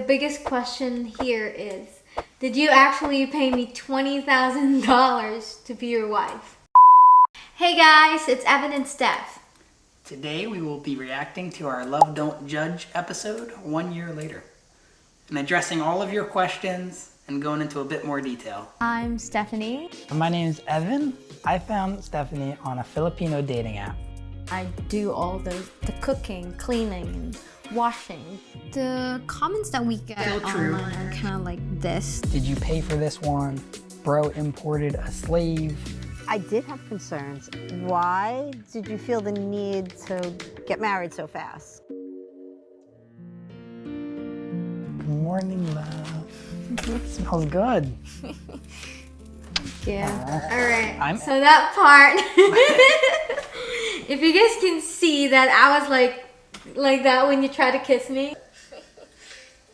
biggest question here is, did you actually pay me $20,000 to be your wife? Hey guys, it's Evan and Steph. Today we will be reacting to our Love Don't Judge episode 1 year later and addressing all of your questions and going into a bit more detail. I'm Stephanie. My name is Evan. I found Stephanie on a Filipino dating app. I do all the cooking, cleaning, and washing. The comments that we get online are kind of like this. Did you pay for this one? Bro imported a slave. I did have concerns. Why did you feel the need to get married so fast? Good morning, love. Smells good. Yeah. Alright, so that part, if you guys can see that I was like that when you try to kiss me.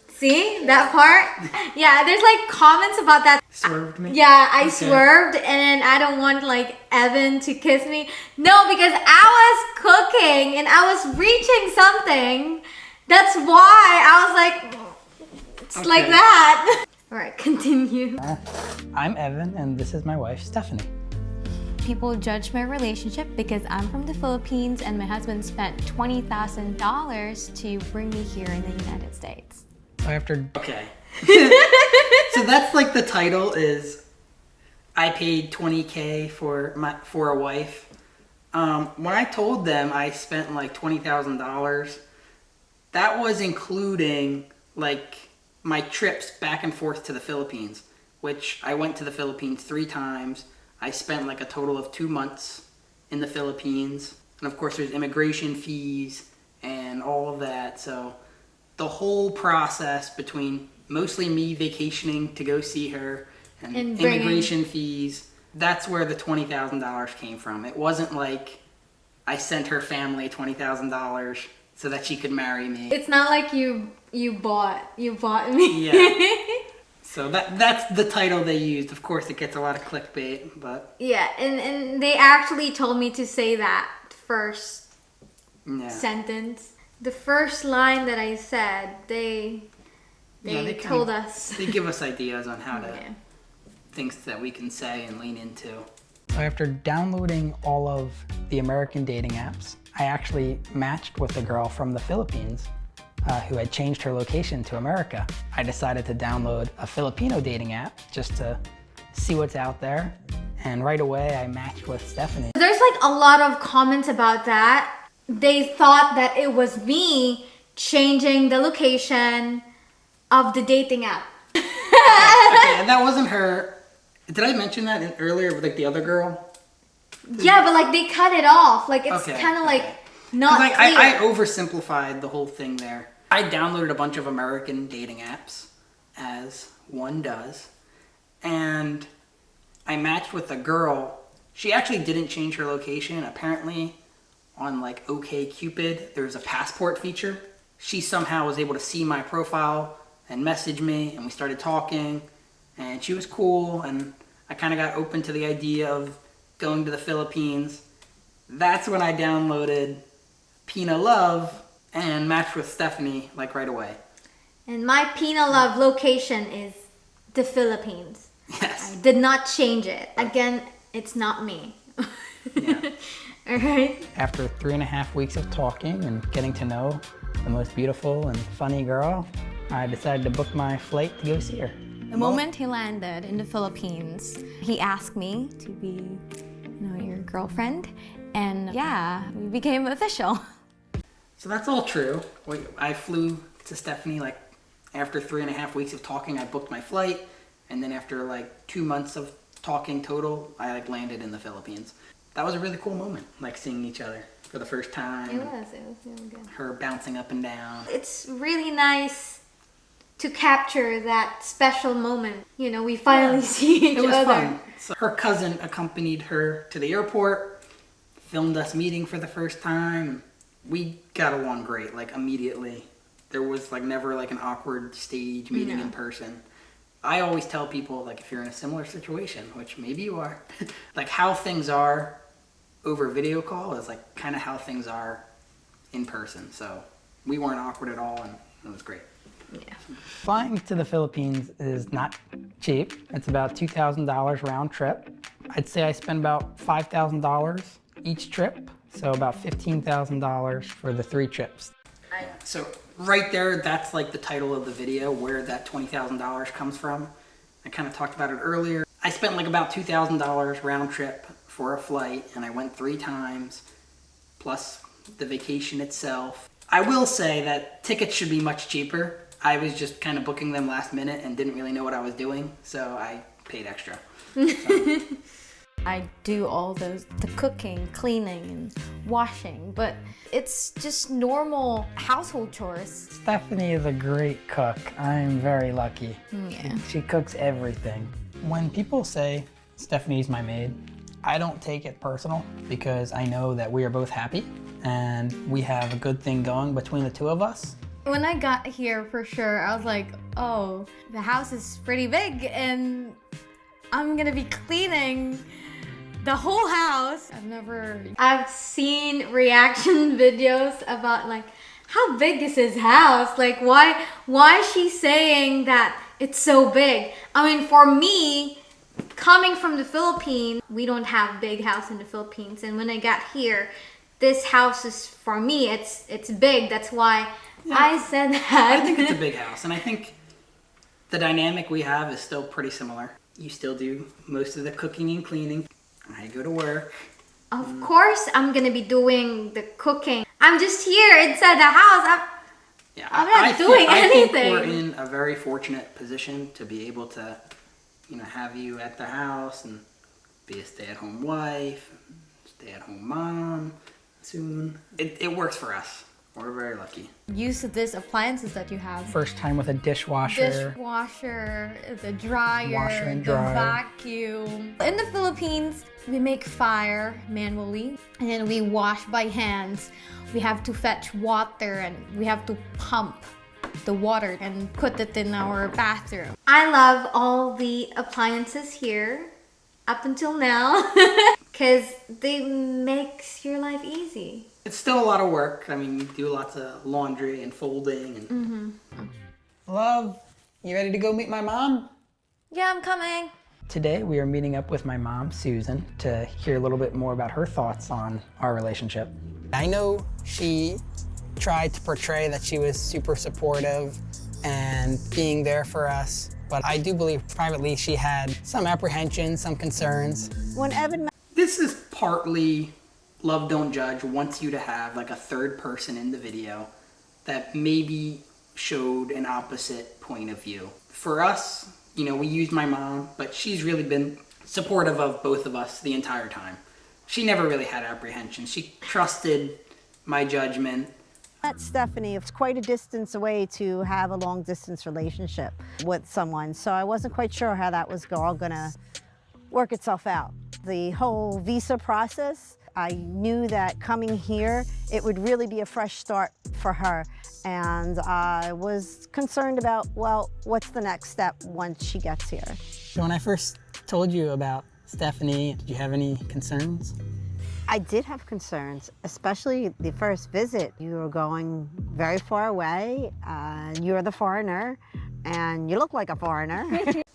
See that part? Yeah, there's like comments about that. Swerved me? Yeah, I swerved and I don't want like Evan to kiss me. No, because I was cooking and I was reaching something. That's why I was like, it's like that. All right, continue. I'm Evan and this is my wife, Stephanie. People judge my relationship because I'm from the Philippines and my husband spent $20,000 to bring me here in the United States. So after... Okay. So that's like the title is, I paid $20K for a wife. When I told them I spent like $20,000, that was including like my trips back and forth to the Philippines, which I went to the Philippines 3 times. I spent like a total of 2 months in the Philippines. And of course there's immigration fees and all of that. So the whole process between mostly me vacationing to go see her and immigration fees, that's where the $20,000 came from. It wasn't like I sent her family $20,000 so that she could marry me. It's not like you bought me. Yeah. So that's the title they used. Of course, it gets a lot of clickbait, but... Yeah, and they actually told me to say that first sentence. The first line that I said, they told us. They give us ideas on how to... things that we can say and lean into. So after downloading all of the American dating apps, I actually matched with a girl from the Philippines who had changed her location to America. I decided to download a Filipino dating app just to see what's out there. And right away, I matched with Stephanie. There's like a lot of comments about that. They thought that it was me changing the location of the dating app. Okay, and that wasn't her. Did I mention that earlier with like the other girl? Yeah, but like they cut it off. Like it's kind of like not clear. I oversimplified the whole thing there. I downloaded a bunch of American dating apps, as one does, and I matched with a girl. She actually didn't change her location. Apparently, on like OkCupid, there's a passport feature. She somehow was able to see my profile and message me, and we started talking, and she was cool, and I kind of got open to the idea of going to the Philippines. That's when I downloaded PINOY and matched with Stephanie like right away. And my PINOY location is the Philippines. Yes. I did not change it. Again, it's not me. Yeah. All right. After 3.5 weeks of talking and getting to know the most beautiful and funny girl, I decided to book my flight to go see her. The moment he landed in the Philippines, he asked me to be, your girlfriend, and yeah, we became official. So that's all true. I flew to Stephanie like after 3.5 weeks of talking. I booked my flight, and then after like 2 months of talking total, I like landed in the Philippines. That was a really cool moment, like seeing each other for the first time. It was really good. Her bouncing up and down. It's really nice to capture that special moment. We finally see each other. It was fun. So her cousin accompanied her to the airport, filmed us meeting for the first time. We got along great, like immediately. There was like never like an awkward stage meeting in person. I always tell people, like if you're in a similar situation, which maybe you are, like how things are over video call is like kind of how things are in person. So we weren't awkward at all, and it was great. Yeah. Flying to the Philippines is not cheap. It's about $2,000 round trip. I'd say I spend about $5,000 each trip, so about $15,000 for the 3 trips. So right there, that's like the title of the video, where that $20,000 comes from. I kind of talked about it earlier. I spent like about $2,000 round trip for a flight, and I went 3 times, plus the vacation itself. I will say that tickets should be much cheaper. I was just kind of booking them last minute and didn't really know what I was doing, so I paid extra. So. I do all the cooking, cleaning, and washing, but it's just normal household chores. Stephanie is a great cook. I'm very lucky. Yeah. She cooks everything. When people say Stephanie's my maid, I don't take it personal because I know that we are both happy and we have a good thing going between the 2 of us. When I got here, for sure, I was like, oh, the house is pretty big and I'm gonna be cleaning the whole house. I've seen reaction videos about like, how big is his house? Like, why is she saying that it's so big? I mean, for me, coming from the Philippines, we don't have big house in the Philippines. And when I got here, this house is, for me, it's big. That's why I said that. I think it's a big house, and I think the dynamic we have is still pretty similar. You still do most of the cooking and cleaning. I go to work. Of course, I'm gonna be doing the cooking. I'm just here inside the house. I'm not doing anything. I think we're in a very fortunate position to be able to, have you at the house and be a stay-at-home wife, stay-at-home mom soon. It works for us. We're very lucky. Use these appliances that you have. First time with a dishwasher. The dryer, Washer and the dryer. vacuum. In the Philippines, we make fire manually and then we wash by hands. We have to fetch water and we have to pump the water and put it in our bathroom. I love all the appliances here up until now because they makes your life easy. It's still a lot of work. I mean, you do lots of laundry and folding. And Love, you ready to go meet my mom? Yeah, I'm coming. Today we are meeting up with my mom, Susan, to hear a little bit more about her thoughts on our relationship. I know she tried to portray that she was super supportive and being there for us, but I do believe privately she had some apprehension, some concerns. When Evan this is partly Love Don't Judge wants you to have like a third person in the video that maybe showed an opposite point of view. For us, we used my mom, but she's really been supportive of both of us the entire time. She never really had apprehension. She trusted my judgment. met Stephanie, it's quite a distance away to have a long distance relationship with someone. So I wasn't quite sure how that was all gonna work itself out. The whole visa process, I knew that coming here, it would really be a fresh start for her. And I was concerned about, well, what's the next step once she gets here? So when I first told you about Stephanie, did you have any concerns? I did have concerns, especially the first visit. You were going very far away, you're the foreigner, and you look like a foreigner.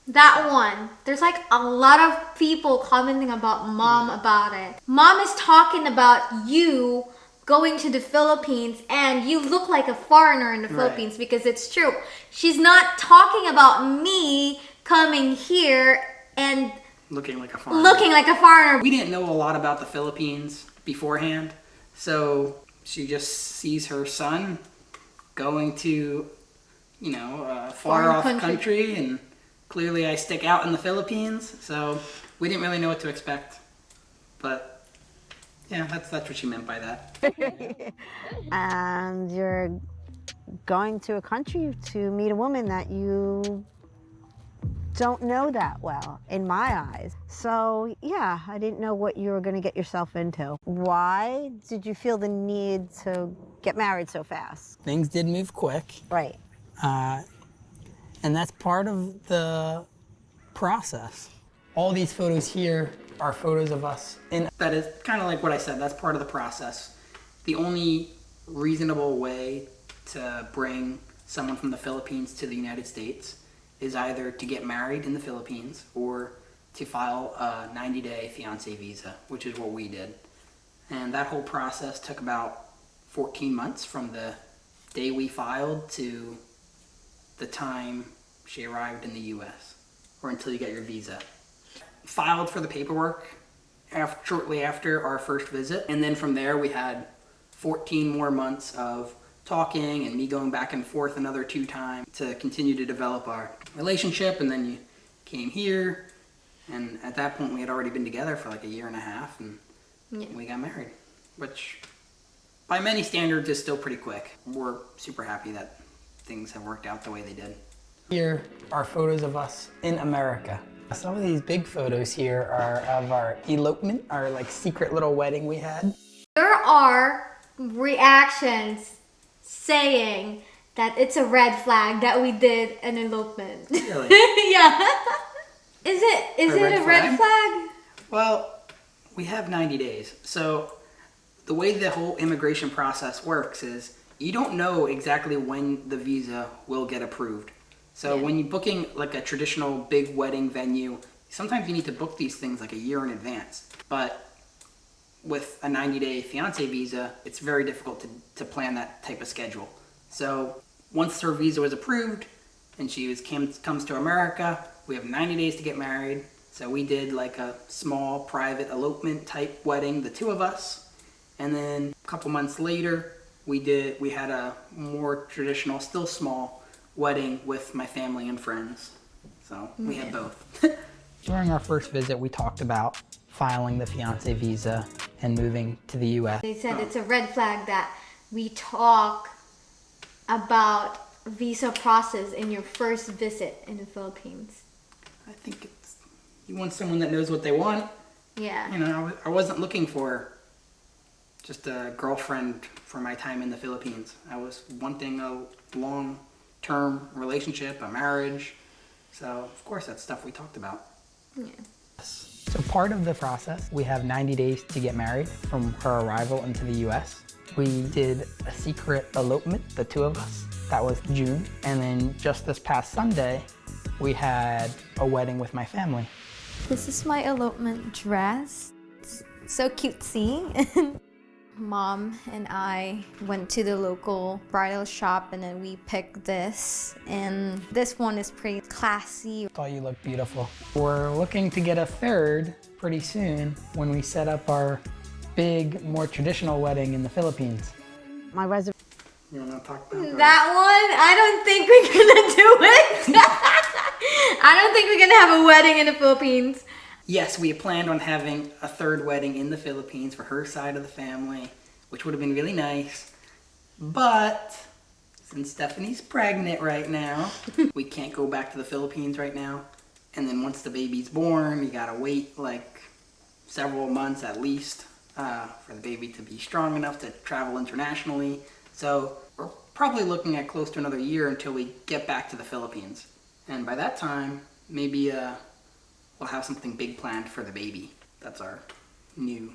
That one, there's like a lot of people commenting about mom about it. Mom is talking about you going to the Philippines and you look like a foreigner in the Philippines, because it's true. She's not talking about me coming here and looking like a foreigner. looking like a foreigner. We didn't know a lot about the Philippines beforehand, so she just sees her son going to, you know, a far off country, and clearly I stick out in the Philippines, so we didn't really know what to expect. But yeah, that's what she meant by that. And you're going to a country to meet a woman that you don't know that well, in my eyes. So yeah, I didn't know what you were going to get yourself into. Why did you feel the need to get married so fast? Things did move quick. Right. And that's part of the process. All these photos here are photos of us in. That is kind of like what I said, that's part of the process. The only reasonable way to bring someone from the Philippines to the United States is either to get married in the Philippines or to file a 90-day fiancé visa, which is what we did. And that whole process took about 14 months from the day we filed to the time she arrived in the US, or until you get your visa. Filed for the paperwork shortly after our first visit, and then from there we had 14 more months of talking and me going back and forth another 2 times to continue to develop our relationship. And then you came here, and at that point we had already been together for like a year and a half, and we got married, which by many standards is still pretty quick. We're super happy that things have worked out the way they did. Here are photos of us in America. Some of these big photos here are of our elopement, our like secret little wedding we had. There are reactions saying that it's a red flag that we did an elopement. Really? Yeah. Is it a red flag? Well, we have 90 days. So the way the whole immigration process works is you don't know exactly when the visa will get approved. So when you're booking like a traditional big wedding venue, sometimes you need to book these things like a year in advance. But with a 90-day fiancé visa, it's very difficult to plan that type of schedule. So once her visa was approved and she comes to America, we have 90 days to get married. So we did like a small private elopement type wedding, the 2 of us. And then a couple months later, we had a more traditional, still small wedding with my family and friends. So we had both. During our first visit, we talked about filing the fiancé visa and moving to the US. They said it's a red flag that we talk about visa process in your first visit in the Philippines. I think you want someone that knows what they want. Yeah. You know, I wasn't looking for just a girlfriend for my time in the Philippines. I was wanting a long-term relationship, a marriage. So, of course, that's stuff we talked about. Yeah. So part of the process, we have 90 days to get married from her arrival into the US. We did a secret elopement, the 2 of us. That was June. And then just this past Sunday, we had a wedding with my family. This is my elopement dress. It's so cutesy. Mom and I went to the local bridal shop and then we picked this. And this one is pretty classy. I thought you looked beautiful. We're looking to get a 3rd pretty soon when we set up our big, more traditional wedding in the Philippines. My reservation. You want to talk about That one, I don't think we're gonna do it. I don't think we're gonna have a wedding in the Philippines. Yes, we planned on having a 3rd wedding in the Philippines for her side of the family, which would have been really nice. But since Stephanie's pregnant right now, we can't go back to the Philippines right now. And then once the baby's born, you gotta wait like several months at least for the baby to be strong enough to travel internationally. So we're probably looking at close to another year until we get back to the Philippines. And by that time, maybe we'll have something big planned for the baby. That's our new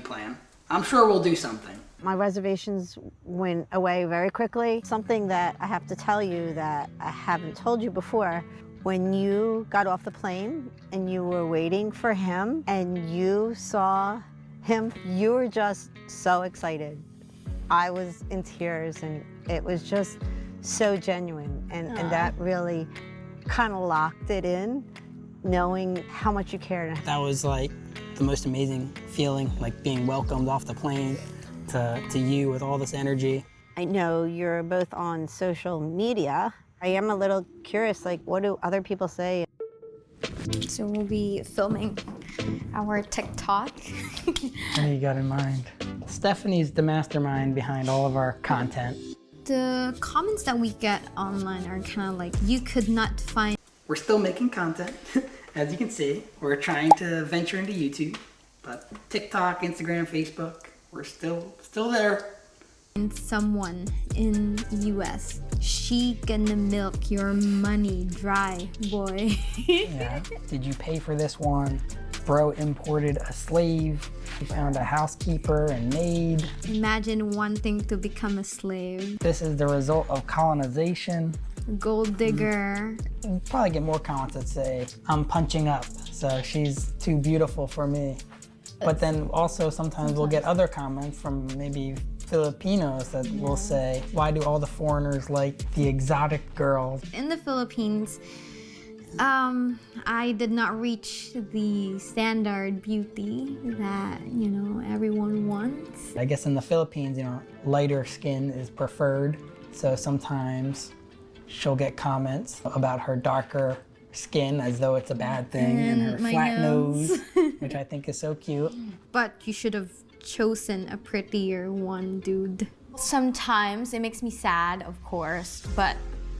plan. I'm sure we'll do something. My reservations went away very quickly. Something that I have to tell you that I haven't told you before, when you got off the plane and you were waiting for him and you saw him, you were just so excited. I was in tears and it was just so genuine, and that really kind of locked it in, knowing how much you cared. That was like the most amazing feeling, like being welcomed off the plane to you with all this energy. I know you're both on social media. I am a little curious, like, what do other people say? So we'll be filming our TikTok. What do you got in mind? Stephanie's the mastermind behind all of our content. The comments that we get online are kind of like, you could not find. We're still making content, as you can see. We're trying to venture into YouTube, but TikTok, Instagram, Facebook, we're still there. Someone in US, she gonna milk your money dry, boy. Yeah. Did you pay for this one? bro imported a slave. He found a housekeeper and maid. Imagine wanting to become a slave. This is the result of colonization. Gold digger. You'll probably get more comments that say, I'm punching up, so she's too beautiful for me. But then also sometimes we'll get other comments from maybe Filipinos that will say, why do all the foreigners like the exotic girls? In the Philippines, I did not reach the standard beauty that, you know, everyone wants. I guess in the Philippines, you know, lighter skin is preferred. So sometimes she'll get comments about her darker skin as though it's a bad thing, and her flat nose, which I think is so cute. But you should have chosen a prettier one, dude. Sometimes it makes me sad, of course, but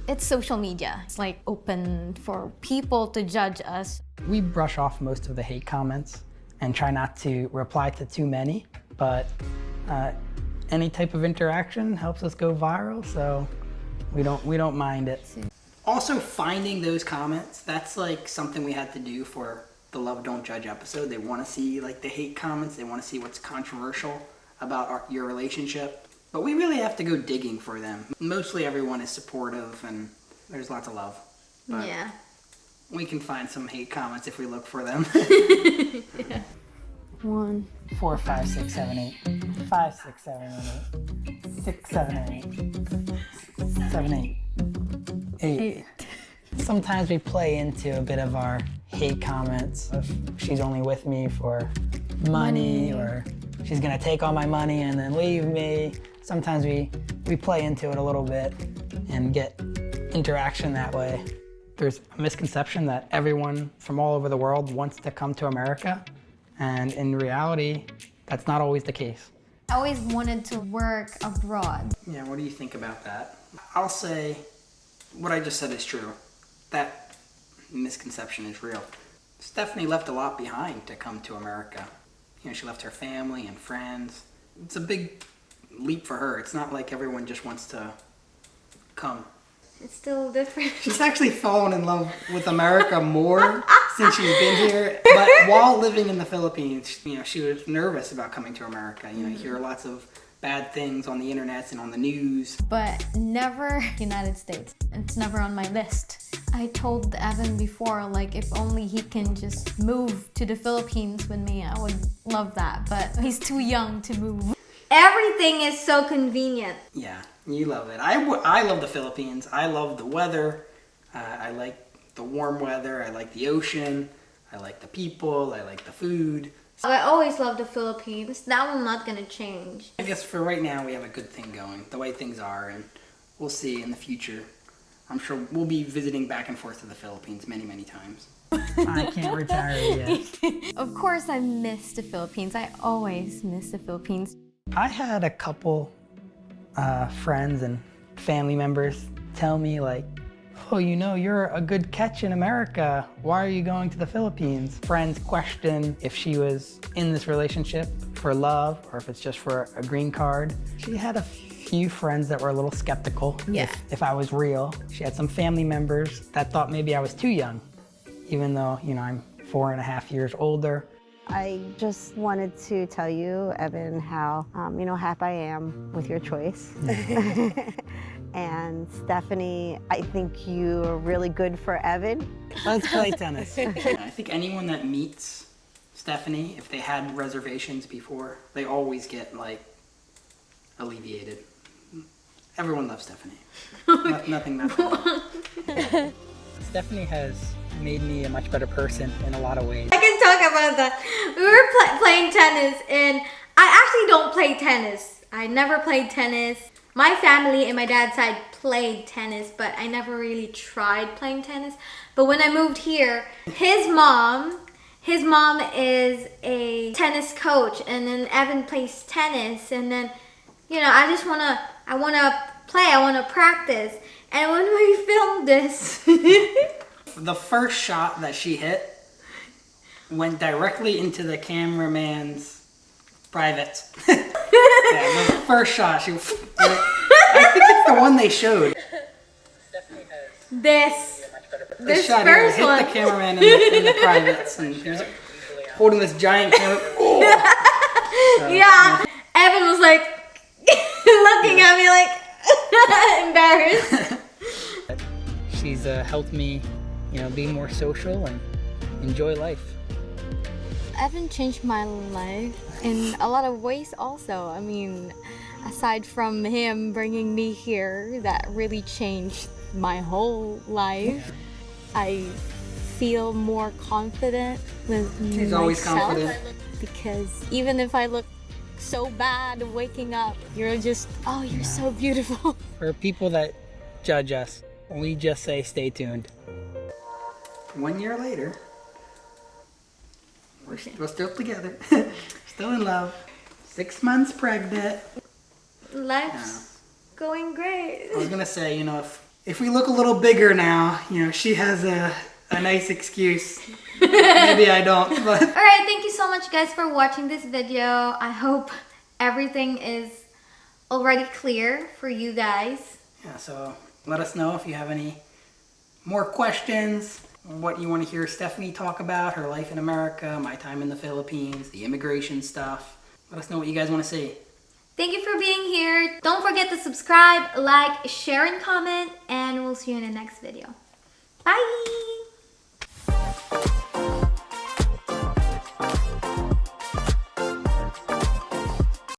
it's social media. It's like open for people to judge us. We brush off most of the hate comments and try not to reply to too many, but any type of interaction helps us go viral, so we don't mind it. Also, finding those comments, that's like something we had to do for the Love Don't Judge episode. They want to see like the hate comments. They want to see what's controversial about your relationship. But we really have to go digging for them. Mostly everyone is supportive and there's lots of love. But yeah. We can find some hate comments if we look for them. Yeah. 1, 4, 5, 6, 7, 8. 5, 6, 7, 8. 6, 7, 8. 7, 8. 8. Sometimes we play into a bit of our hate comments. If she's only with me for money, or she's gonna take all my money and then leave me. Sometimes we play into it a little bit and get interaction that way. There's a misconception that everyone from all over the world wants to come to America, and in reality, that's not always the case. I always wanted to work abroad. Yeah, what do you think about that? I'll say what I just said is true. That misconception is real. Stephanie left a lot behind to come to America. You know, she left her family and friends. It's a big leap for her. It's not like everyone just wants to come. It's still different. She's actually fallen in love with America more since she's been here. But while living in the Philippines, you know, she was nervous about coming to America. You know, you hear lots of bad things on the internet and on the news. But never United States. It's never on my list. I told Evan before, like, if only he can just move to the Philippines with me, I would love that. But he's too young to move. Everything is so convenient. Yeah, you love it. I love the Philippines. I love the weather. I like the warm weather. I like the ocean. I like the people. I like the food. I always love the Philippines. That one's not gonna change. I guess for right now we have a good thing going, the way things are, and we'll see in the future. I'm sure we'll be visiting back and forth to the Philippines many, many times. I can't retire yet. Of course I miss the Philippines. I always miss the Philippines. I had a couple friends and family members tell me like, oh, you know, you're a good catch in America. Why are you going to the Philippines? Friends question if she was in this relationship for love or if it's just for a green card. She had a few friends that were a little skeptical if I was real. She had some family members that thought maybe I was too young, even though, you know, I'm 4.5 years older. I just wanted to tell you, Evan, how you know, happy I am with your choice. And Stephanie, I think you're really good for Evan. Let's play tennis. I think anyone that meets Stephanie, if they had reservations before, they always get like alleviated. Everyone loves Stephanie. Nothing. Stephanie has made me a much better person in a lot of ways. I can talk about that. We were playing tennis, and I actually don't play tennis. I never played tennis. My family and my dad's side played tennis, but I never really tried playing tennis. But when I moved here, his mom is a tennis coach, and then Evan plays tennis, and then, you know, I wanna play, I wanna practice. And when we filmed this, the first shot that she hit went directly into the cameraman's private. Yeah, the first shot, I think it's the one they showed. this This shot first hit one. the cameraman in the privates, and holding this giant camera. Oh. Yeah. Evan was like looking at me like embarrassed. She's helped me, be more social and enjoy life. Evan changed my life in a lot of ways also. I mean, aside from him bringing me here, that really changed my whole life. I feel more confident with She's myself. always confident. Because even if I look so bad waking up, you're just, oh, you're so beautiful. For people that judge us, we just say stay tuned. 1 year later, we're still together. Still in love. 6 months pregnant. Life's going great. I was gonna say, if we look a little bigger now, she has a nice excuse. Maybe I don't, but. Alright, thank you so much guys for watching this video. I hope everything is already clear for you guys. Yeah, so let us know if you have any more questions, what you want to hear Stephanie talk about, her life in America, my time in the Philippines, the immigration stuff. Let us know what you guys want to see. Thank you for being here. Don't forget to subscribe, like, share, and comment, and we'll see you in the next video. Bye!